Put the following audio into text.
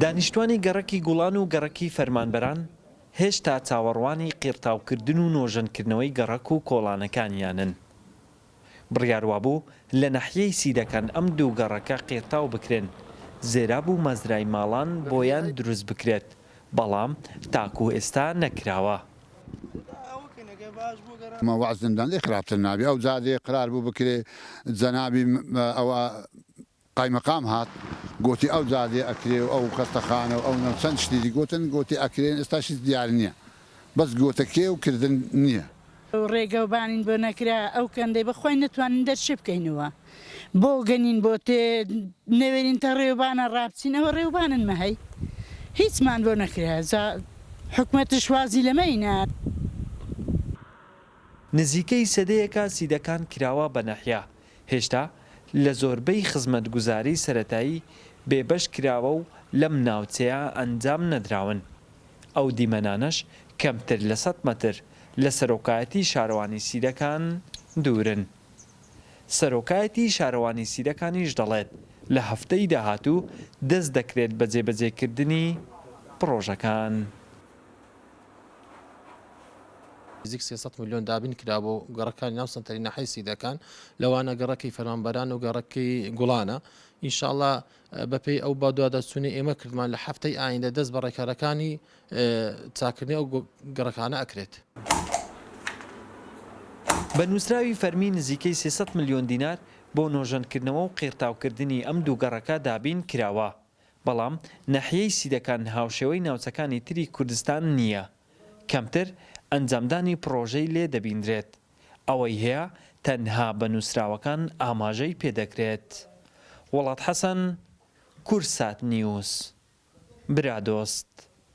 دانیشتوانی گەڕەکی گوڵان و گەڕەکی فەرمانبەران هێشتا چاوەڕوانی قیرتاوکردن و نۆژەنکردنەوەی گەڕەک و کۆڵانەکانیانن. بڕیاروابوو لە ناحیەی سیدەکان ئەم دوو گەڕەکە قیرتاو بکرێن، زێراب و مەزرای ماڵان بۆیان دروست بکرێت، بەڵام تاکو ئێستا نەکراوە. مەوەع زیندان لێ خراپتر نابێ، ئەو جادێ قرار بوو بکرێ جەنابی ئەوە قایمەقام هات گوتی ئەو جادێ ئەکرێ و ئەو خەستەخانە و ئەو چەند شتی گوتن گوتی ئەکرێن، ئێستاشی دیار نییە، بەس گوتەکێ و کردن نییە. ڕێگەوبانین بۆ نەکرا ئەو کەندەی بەخۆی نتوانین دەرچێ بکەینەوە بۆ گەنین بۆ تێ نەوێنین تا ڕێوبانە ڕابچینەوە ڕێوبانن مەهەی هیچمان بۆ نەکرا حکومەتش وازی لەمەینە. نزیکەی سەدەیەکە سیدەکان کراوە بە نەحیا، هێشتا لە زۆربەی خزمەتگوزاری سەرەتایی بێبەش کراوە و لەم ناوچەیە ئەنجام نەدراون. ئەو دیمەنانەش کەمتر لە 100 مەتر لە سەرۆکایەتی شارەوانی سیدەکان دوورن. سەرۆکایەتی شارەوانی سیدەکانیش دەڵێت لە هەفتەی داهاتوو دەست دەکرێت بە جێبەجێکردنی پرۆژەکان. نزیک 300 میلیۆن دابین کرا بۆ گەڕەکانی ناو سنتەری ناحیەی سیدەکان، لەوانە گەڕەکەی فەرمانبەران و گەڕەکەی گوڵانە. ئینشاءڵڵا بەپێی ئەو بادوادەچوونی ئێمە کردمان لە هەفتەی ئایندە دەست بە ڕێکارەکانی چاکردنی ئەو گەڕەکانە ئەکرێت. بە نووسراوی فەرمی نزیکەی 300 میلیۆن دینار بۆ نۆژەنکردنەوە و قیرتاوکردنی ئەم دوو گەڕەکە دابین کراوە، بەڵام ناحیەی سیدەکان هاوشێوەی ناوچەکانی تری کوردستان نییە، کەمتر ئەنجامدانی پرۆژەی لێ دەبیندرێت، ئەوەی هەیە تەنها بە نووسراوەکان ئاماژەی پێدەکرێت. وڵات حەسەن، کورسات نیوز، برا دۆست.